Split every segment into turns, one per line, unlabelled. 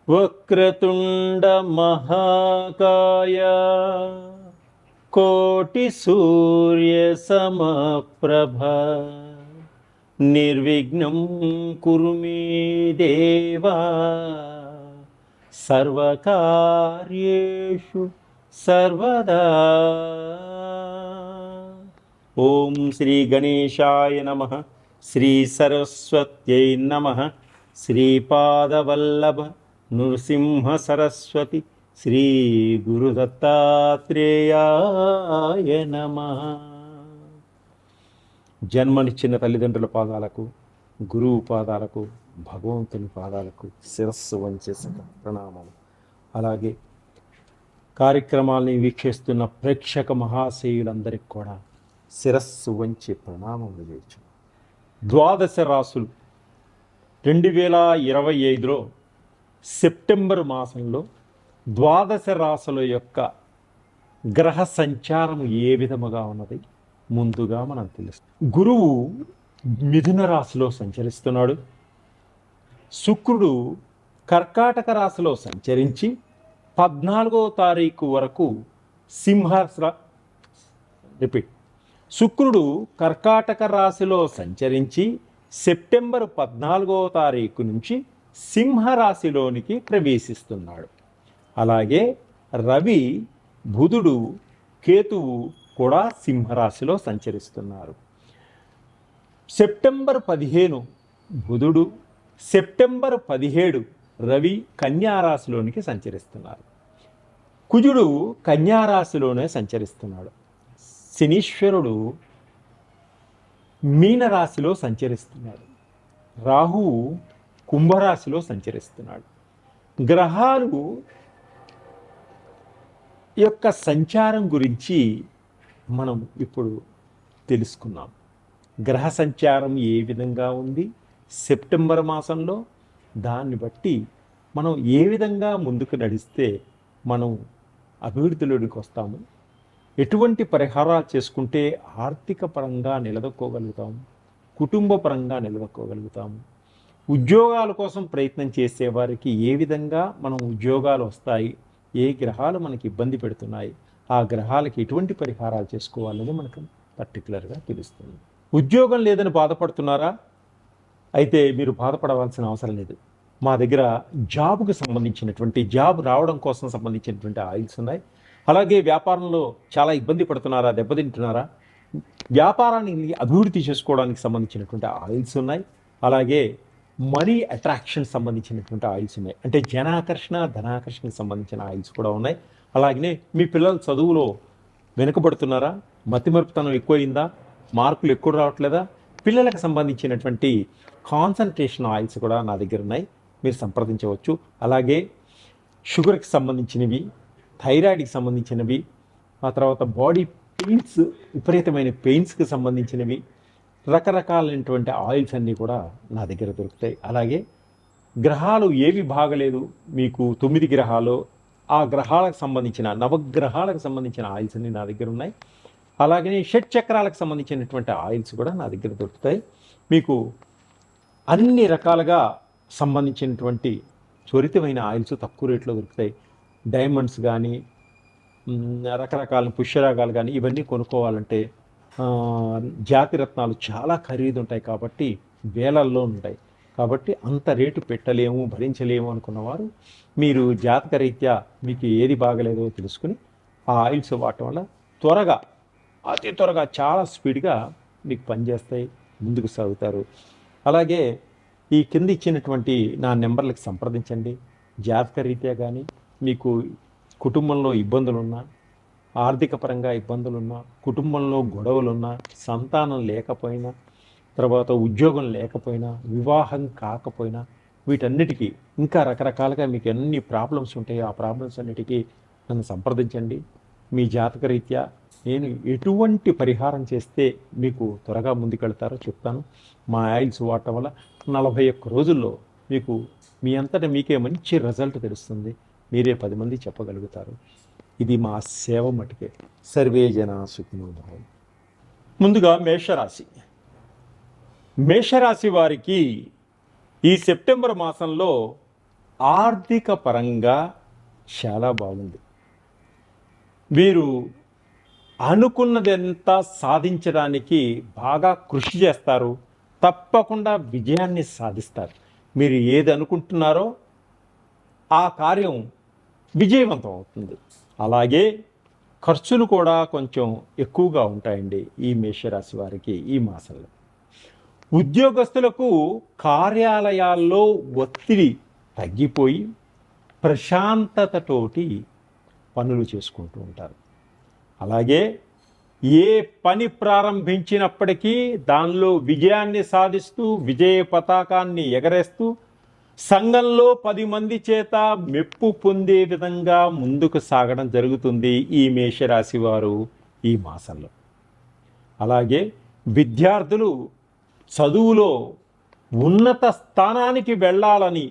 వక్రతుండ మహాకాయ కోటి సూర్య సమప్రభ నిర్విఘ్నం కురు మే దేవా సర్వకార్యేషు సర్వదా. ఓం శ్రీ గణేశాయ నమః. శ్రీ సరస్వత్యై నమః. శ్రీపాదవల్లభ నృసింహ సరస్వతి శ్రీ గురు దత్తాత్రేయాయ నమః. జన్మనిచ్చిన తల్లిదండ్రుల పాదాలకు, గురువు పాదాలకు, భగవంతుని పాదాలకు శిరస్సు వంచే ప్రణామాలు. అలాగే కార్యక్రమాల్ని వీక్షిస్తున్న ప్రేక్షక మహాశయులందరికీ కూడా శిరస్సు వంచి ప్రణామములు చేయొచ్చు. ద్వాదశ రాసులు 2025లో సెప్టెంబర్ మాసంలో ద్వాదశ రాసుల యొక్క గ్రహ సంచారం ఏ విధముగా ఉన్నది ముందుగా మనం తెలుస్తుంది. గురువు మిథున రాశిలో సంచరిస్తున్నాడు. శుక్రుడు కర్కాటక రాశిలో సంచరించి 14వ తారీఖు వరకు శుక్రుడు కర్కాటక రాశిలో సంచరించి సెప్టెంబర్ 14వ తారీఖు నుంచి సింహరాశిలోనికి ప్రవేశిస్తున్నాడు. అలాగే రవి, బుధుడు, కేతువు కూడా సింహరాశిలో సంచరిస్తున్నారు. సెప్టెంబర్ 15 బుధుడు, సెప్టెంబర్ 17 రవి కన్యారాశిలోనికి సంచరిస్తున్నారు. కుజుడు కన్యారాశిలోనే సంచరిస్తున్నాడు. శనీశ్వరుడు మీనరాశిలో సంచరిస్తున్నాడు. రాహువు కుంభరాశిలో సంచరిస్తున్నాడు. గ్రహాలు యొక్క సంచారం గురించి మనం ఇప్పుడు తెలుసుకున్నాం. గ్రహ సంచారం ఏ విధంగా ఉంది సెప్టెంబర్ మాసంలో, దాన్ని బట్టి మనం ఏ విధంగా ముందుకు నడిస్తే మనం అభివృద్ధిలోకి వస్తాము, ఎటువంటి పరిహారాలు చేసుకుంటే ఆర్థిక పరంగా నిలదొక్కోగలుగుతాము, కుటుంబ పరంగా నిలదొక్కోగలుగుతాము, ఉద్యోగాల కోసం ప్రయత్నం చేసేవారికి ఏ విధంగా మనం ఉద్యోగాలు వస్తాయి, ఏ గ్రహాలు మనకి ఇబ్బంది పెడుతున్నాయి, ఆ గ్రహాలకి ఎటువంటి పరిహారాలు చేసుకోవాలని మనకు పర్టికులర్గా తెలుస్తుంది. ఉద్యోగం లేదని బాధపడుతున్నారా? అయితే మీరు బాధపడవలసిన అవసరం లేదు. మా దగ్గర జాబ్కు సంబంధించినటువంటి, జాబ్ రావడం కోసం సంబంధించినటువంటి ఆయిల్స్ ఉన్నాయి. అలాగే వ్యాపారంలో చాలా ఇబ్బంది పడుతున్నారా, దెబ్బతింటున్నారా? వ్యాపారాన్ని అభివృద్ధి చేసుకోవడానికి సంబంధించినటువంటి ఆయిల్స్ ఉన్నాయి. అలాగే మనీ అట్రాక్షన్ సంబంధించినటువంటి ఆయిల్స్ ఉన్నాయి. అంటే జనాకర్షణ, ధనాకర్షణకు సంబంధించిన ఆయిల్స్ కూడా ఉన్నాయి. అలాగనే మీ పిల్లలు చదువులో వెనుకబడుతున్నారా, మతిమరుపుతనం ఎక్కువైందా, మార్కులు ఎక్కువ రావట్లేదా, పిల్లలకు సంబంధించినటువంటి కాన్సన్ట్రేషన్ ఆయిల్స్ కూడా నా దగ్గర ఉన్నాయి, మీరు సంప్రదించవచ్చు. అలాగే షుగర్కి సంబంధించినవి, థైరాయిడ్కి సంబంధించినవి, ఆ తర్వాత బాడీ పెయిన్స్, విపరీతమైన పెయిన్స్కి సంబంధించినవి, రకరకాలైనటువంటి ఆయిల్స్ అన్నీ కూడా నా దగ్గర దొరుకుతాయి. అలాగే గ్రహాలు ఏవి బాగలేదు, మీకు 9 గ్రహాలు, ఆ గ్రహాలకు సంబంధించిన, నవగ్రహాలకు సంబంధించిన ఆయిల్స్ అన్నీ నా దగ్గర ఉన్నాయి. అలాగనే షట్చక్రాలకు సంబంధించినటువంటి ఆయిల్స్ కూడా నా దగ్గర దొరుకుతాయి. మీకు అన్ని రకాలుగా సంబంధించినటువంటి త్వరితమైన ఆయిల్స్ తక్కువ రేట్లో దొరుకుతాయి. డైమండ్స్ కానీ, రకరకాల పుష్యరాగాలు కానీ, ఇవన్నీ కొనుక్కోవాలంటే జాతిరత్నాలు చాలా ఖరీదు ఉంటాయి కాబట్టి వేలల్లో ఉంటాయి. కాబట్టి అంత రేటు పెట్టలేము, భరించలేము అనుకున్నవారు మీరు జాతకరీత్యా మీకు ఏది బాగలేదో తెలుసుకుని ఆ ఆయిల్స్ వాడటం వల్ల త్వరగా, అతి త్వరగా, చాలా స్పీడ్గా మీకు పనిచేస్తాయి, ముందుకు సాగుతారు. అలాగే ఈ కింద ఇచ్చినటువంటి నా నెంబర్లకు సంప్రదించండి. జాతకరీత్యా కానీ, మీకు కుటుంబంలో ఇబ్బందులున్నా, ఆర్థిక పరంగా ఇబ్బందులున్నా, కుటుంబంలో గొడవలున్నా, సంతానం లేకపోయినా, తర్వాత ఉద్యోగం లేకపోయినా, వివాహం కాకపోయినా, వీటన్నిటికీ ఇంకా రకరకాలుగా మీకు ఎన్ని ప్రాబ్లమ్స్ ఉంటాయో ఆ ప్రాబ్లమ్స్ అన్నిటికీ నన్ను సంప్రదించండి. మీ జాతకరీత్యా నేను ఎటువంటి పరిహారం చేస్తే మీకు త్వరగా ముందుకెళ్తారో చెప్తాను. మా ఆయిల్స్ వాడటం వల్ల 41 రోజుల్లో మీకు మీ అంతటా మీకే మంచి రిజల్ట్ తెలుస్తుంది. మీరే 10 మంది చెప్పగలుగుతారు. ఇది మా సేవ మటుకే. సర్వే జనా సుఖినో భవంతు. ముందుగా మేషరాశి. మేషరాశి వారికి ఈ సెప్టెంబర్ మాసంలో ఆర్థిక పరంగా చాలా బాగుంది. మీరు అనుకున్నదంతా సాధించడానికి బాగా కృషి చేస్తారు. తప్పకుండా విజయాన్ని సాధిస్తారు. మీరు ఏది అనుకుంటున్నారో ఆ కార్యం విజయవంతం అవుతుంది. అలాగే ఖర్చులు కూడా కొంచెం ఎక్కువగా ఉంటాయండి ఈ మేషరాశి వారికి ఈ మాసంలో. ఉద్యోగస్తులకు కార్యాలయాల్లో ఒత్తిడి తగ్గిపోయి ప్రశాంతతతోటి పనులు చేసుకుంటూ ఉంటారు. అలాగే ఏ పని ప్రారంభించినప్పటికీ దానిలో విజయాన్ని సాధిస్తూ విజయ పతాకాన్ని ఎగరేస్తూ సంఘంలో 10 మంది చేత మెప్పు పొందే విధంగా ముందుకు సాగడం జరుగుతుంది ఈ మేషరాశి వారు ఈ మాసంలో. అలాగే విద్యార్థులు చదువులో ఉన్నత స్థానానికి వెళ్ళాలని,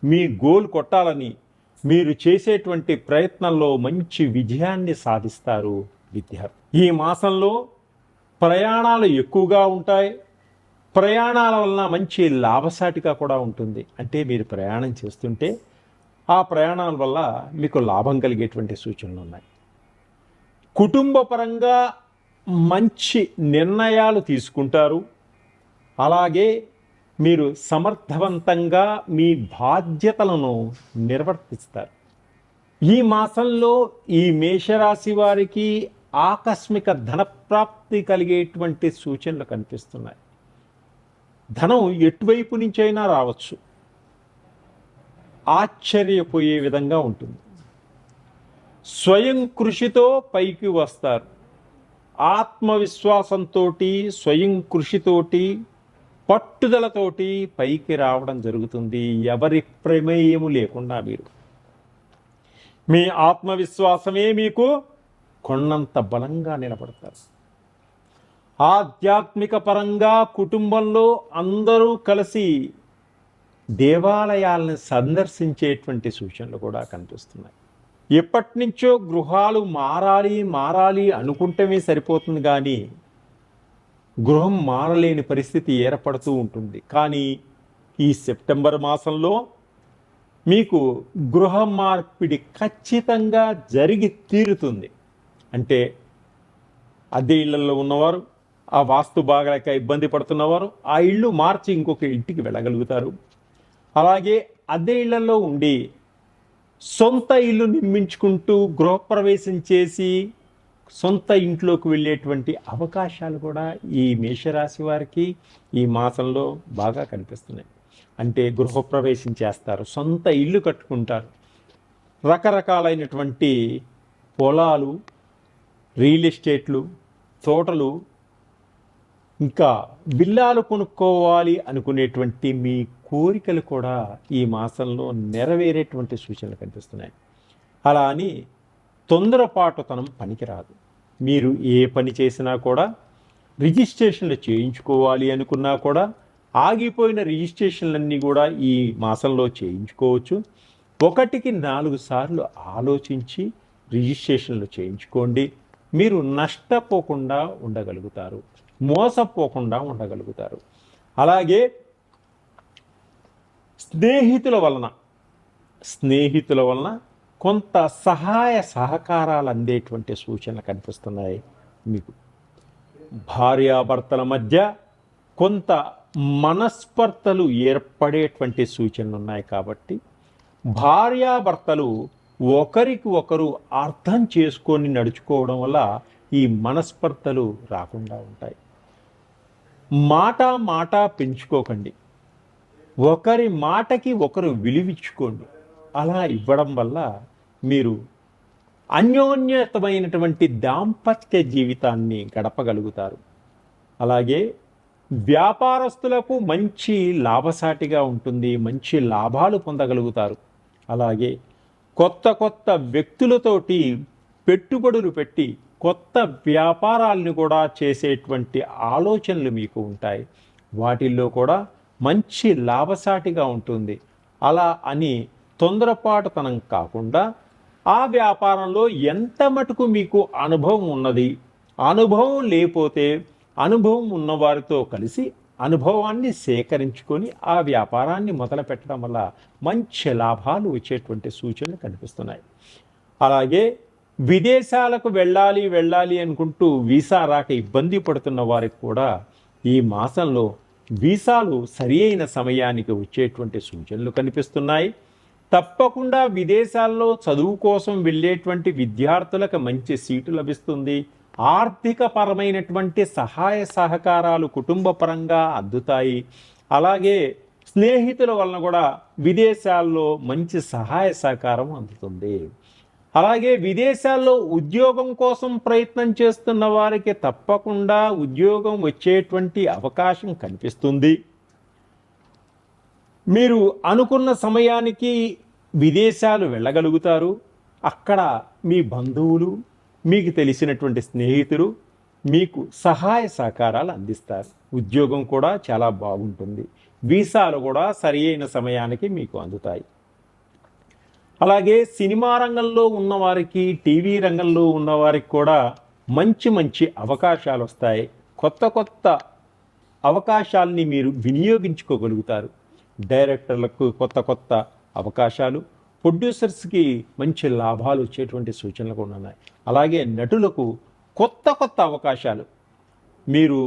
మీ గోల్ కొట్టాలని మీరు చేసేటువంటి ప్రయత్నంలో మంచి విజయాన్ని సాధిస్తారు విద్యార్థి. ఈ మాసంలో ప్రయాణాలు ఎక్కువగా ఉంటాయి. ప్రయాణాల వలన మంచి లాభసాటిగా కూడా ఉంటుంది. అంటే మీరు ప్రయాణం చేస్తుంటే ఆ ప్రయాణాల వల్ల మీకు లాభం కలిగేటువంటి సూచనలు ఉన్నాయి. కుటుంబ పరంగా మంచి నిర్ణయాలు తీసుకుంటారు. అలాగే మీరు సమర్థవంతంగా మీ బాధ్యతలను నిర్వర్తిస్తారు. ఈ మాసంలో ఈ మేషరాశి వారికి ఆకస్మిక ధనప్రాప్తి కలిగేటువంటి సూచనలు కనిపిస్తున్నాయి. ధనం ఎటువైపు నుంచైనా రావచ్చు. ఆశ్చర్యపోయే విధంగా ఉంటుంది. స్వయం కృషితో పైకి వస్తారు. ఆత్మవిశ్వాసంతో స్వయం కృషితోటి పట్టుదలతోటి పైకి రావడం జరుగుతుంది. ఎవరి ప్రమేయము లేకుండా మీరు మీ ఆత్మవిశ్వాసమే మీకు కొండంత బలంగా నిలబడతారు. ఆధ్యాత్మిక పరంగా కుటుంబంలో అందరూ కలిసి దేవాలయాలను సందర్శించేటువంటి సూచనలు కూడా కనిపిస్తున్నాయి. ఎప్పటి నుంచో గృహాలు మారాలి అనుకుంటమే సరిపోతుంది, కానీ గృహం మారలేని పరిస్థితి ఏర్పడుతూ ఉంటుంది. కానీ ఈ సెప్టెంబర్ మాసంలో మీకు గృహ మార్పిడి ఖచ్చితంగా జరిగి తీరుతుంది. అంటే అద్దె ఇళ్లలో ఉన్నవారు, ఆ వాస్తు బాగాలేక ఇబ్బంది పడుతున్నవారు ఆ ఇల్లు మార్చి ఇంకొక ఇంటికి వెళ్ళగలుగుతారు. అలాగే అద్దె ఇళ్లలో ఉండి సొంత ఇల్లు నిర్మించుకుంటూ గృహప్రవేశం చేసి సొంత ఇంట్లోకి వెళ్ళేటువంటి అవకాశాలు కూడా ఈ మేషరాశి వారికి ఈ మాసంలో బాగా కనిపిస్తున్నాయి. అంటే గృహప్రవేశం చేస్తారు, సొంత ఇల్లు కట్టుకుంటారు. రకరకాలైనటువంటి పొలాలు, రియల్ ఎస్టేట్లు, తోటలు, ఇంకా విల్లాలు కొనుక్కోవాలి అనుకునేటువంటి మీ కోరికలు కూడా ఈ మాసంలో నెరవేరేటువంటి సూచనలు కనిపిస్తున్నాయి. అలా అని తొందరపాటుతనం పనికిరాదు. మీరు ఏ పని చేసినా కూడా రిజిస్ట్రేషన్లు చేయించుకోవాలి అనుకున్నా కూడా ఆగిపోయిన రిజిస్ట్రేషన్లన్నీ కూడా ఈ మాసంలో చేయించుకోవచ్చు. 1కి 4 సార్లు ఆలోచించి రిజిస్ట్రేషన్లు చేయించుకోండి. మీరు నష్టపోకుండా ఉండగలుగుతారు, మోసపోకుండా ఉండగలుగుతారు. అలాగే స్నేహితుల వలన కొంత సహాయ సహకారాలు అందేటువంటి సూచనలు కనిపిస్తున్నాయి. మీకు భార్యాభర్తల మధ్య కొంత మనస్పర్ధలు ఏర్పడేటువంటి సూచనలు ఉన్నాయి. కాబట్టి భార్యాభర్తలు ఒకరికి ఒకరు అర్థం చేసుకొని నడుచుకోవడం వల్ల ఈ మనస్పర్ధలు రాకుండా ఉంటాయి. మాట పెంచుకోకండి. ఒకరి మాటకి ఒకరు విలువిచ్చుకోండి. అలా ఇవ్వడం వల్ల మీరు అన్యోన్యతమైనటువంటి దాంపత్య జీవితాన్ని గడపగలుగుతారు. అలాగే వ్యాపారస్తులకు మంచి లాభసాటిగా ఉంటుంది, మంచి లాభాలు పొందగలుగుతారు. అలాగే కొత్త వ్యక్తులతోటి పెట్టుబడులు పెట్టి కొత్త వ్యాపారాలను కూడా చేసేటువంటి ఆలోచనలు మీకు ఉంటాయి. వాటిల్లో కూడా మంచి లాభసాటిగా ఉంటుంది. అలా అని తొందరపాటుతనం కాకుండా ఆ వ్యాపారంలో ఎంత మటుకు మీకు అనుభవం ఉన్నది, అనుభవం లేకపోతే అనుభవం ఉన్నవారితో కలిసి అనుభవాన్ని సేకరించుకొని ఆ వ్యాపారాన్ని మొదలు పెట్టడం వల్ల మంచి లాభాలు వచ్చేటువంటి సూచనలు కనిపిస్తున్నాయి. అలాగే విదేశాలకు వెళ్ళాలి అనుకుంటూ వీసా రాక ఇబ్బంది పడుతున్న వారికి కూడా ఈ మాసంలో వీసాలు సరి అయిన సమయానికి వచ్చేటువంటి సూచనలు కనిపిస్తున్నాయి. తప్పకుండా విదేశాల్లో చదువు కోసం వెళ్ళేటువంటి విద్యార్థులకు మంచి సీటు లభిస్తుంది. ఆర్థిక పరమైనటువంటి సహాయ సహకారాలు కుటుంబ పరంగా అందుతాయి. అలాగే స్నేహితుల వలన కూడా విదేశాల్లో మంచి సహాయ సహకారం అందుతుంది. అలాగే విదేశాల్లో ఉద్యోగం కోసం ప్రయత్నం చేస్తున్న వారికి తప్పకుండా ఉద్యోగం వచ్చేటువంటి అవకాశం కనిపిస్తుంది. మీరు అనుకున్న సమయానికి విదేశాలు వెళ్ళగలుగుతారు. అక్కడ మీ బంధువులు, మీకు తెలిసినటువంటి స్నేహితులు మీకు సహాయ సహకారాలు అందిస్తారు. ఉద్యోగం కూడా చాలా బాగుంటుంది. వీసాలు కూడా సరి అయిన సమయానికి మీకు అందుతాయి. అలాగే సినిమా రంగంలో ఉన్నవారికి, టీవీ రంగంలో ఉన్నవారికి కూడా మంచి అవకాశాలు వస్తాయి. కొత్త అవకాశాలని మీరు వినియోగించుకోగలుగుతారు. డైరెక్టర్లకు కొత్త అవకాశాలు, ప్రొడ్యూసర్స్కి మంచి లాభాలు వచ్చేటువంటి సూచనలు కూడా ఉన్నాయి. అలాగే నటులకు కొత్త అవకాశాలు, మీరు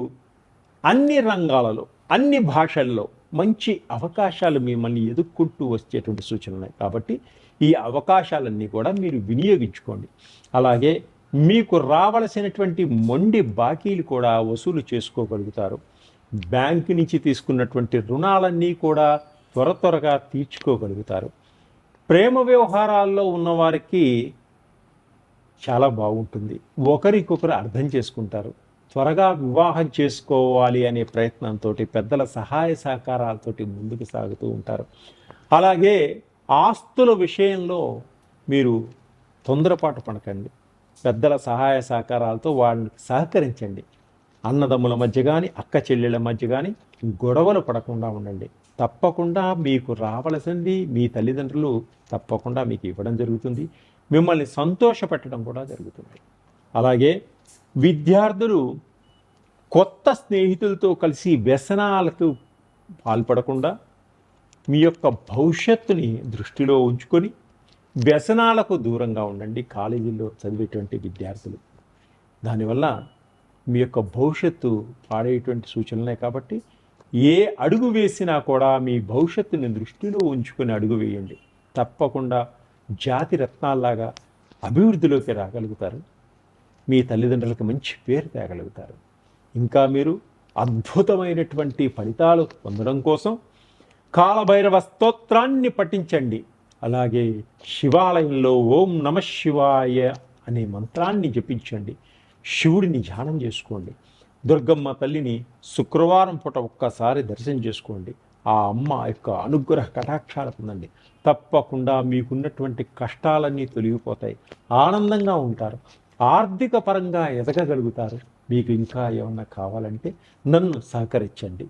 అన్ని రంగాలలో, అన్ని భాషల్లో మంచి అవకాశాలు మిమ్మల్ని ఎదుర్కొంటూ వచ్చేటువంటి సూచనలు ఉన్నాయి. కాబట్టి ఈ అవకాశాలన్నీ కూడా మీరు వినియోగించుకోండి. అలాగే మీకు రావలసినటువంటి మొండి బాకీలు కూడా వసూలు చేసుకోగలుగుతారు. బ్యాంకు నుంచి తీసుకున్నటువంటి రుణాలన్నీ కూడా త్వరగా తీర్చుకోగలుగుతారు. ప్రేమ వ్యవహారాల్లో ఉన్నవారికి చాలా బాగుంటుంది. ఒకరికొకరు అర్థం చేసుకుంటారు. త్వరగా వివాహం చేసుకోవాలి అనే ప్రయత్నంతో పెద్దల సహాయ సహకారాలతోటి ముందుకు సాగుతూ ఉంటారు. అలాగే ఆస్తుల విషయంలో మీరు తొందరపాటు పడకండి. పెద్దల సహాయ సహకారాలతో వాళ్ళని సహకరించండి. అన్నదమ్ముల మధ్య కానీ, అక్క చెల్లెళ్ళ మధ్య కానీ గొడవలు పడకుండా ఉండండి. తప్పకుండా మీకు రావలసింది మీ తల్లిదండ్రులు తప్పకుండా మీకు ఇవ్వడం జరుగుతుంది. మిమ్మల్ని సంతోషపెట్టడం కూడా జరుగుతుంది. అలాగే విద్యార్థులు కొత్త స్నేహితులతో కలిసి వ్యసనాలకు పాల్పడకుండా మీ యొక్క భవిష్యత్తుని దృష్టిలో ఉంచుకొని వ్యసనాలకు దూరంగా ఉండండి. కాలేజీల్లో చదివేటువంటి విద్యార్థులు, దానివల్ల మీ యొక్క భవిష్యత్తు పాడేటువంటి సూచనలే. కాబట్టి ఏ అడుగు వేసినా కూడా మీ భవిష్యత్తుని దృష్టిలో ఉంచుకొని అడుగు వేయండి. తప్పకుండా జాతి రత్నాల్లాగా అభివృద్ధిలోకి రాగలుగుతారు. మీ తల్లిదండ్రులకు మంచి పేరు తేగలుగుతారు. ఇంకా మీరు అద్భుతమైనటువంటి ఫలితాలు పొందడం కోసం కాలభైరవ స్తోత్రాన్ని పఠించండి. అలాగే శివాలయంలో ఓం నమ శివాయ అనే మంత్రాన్ని జపించండి. శివుడిని ధ్యానం చేసుకోండి. దుర్గమ్మ తల్లిని శుక్రవారం పూట ఒక్కసారి దర్శనం చేసుకోండి. ఆ అమ్మ యొక్క అనుగ్రహ కటాక్షాలు పొందండి. తప్పకుండా మీకున్నటువంటి కష్టాలన్నీ తొలగిపోతాయి. ఆనందంగా ఉంటారు. ఆర్థిక పరంగా ఎదగగలుగుతారు. మీకు ఇంకా ఏమన్నా కావాలంటే నన్ను సహకరించండి.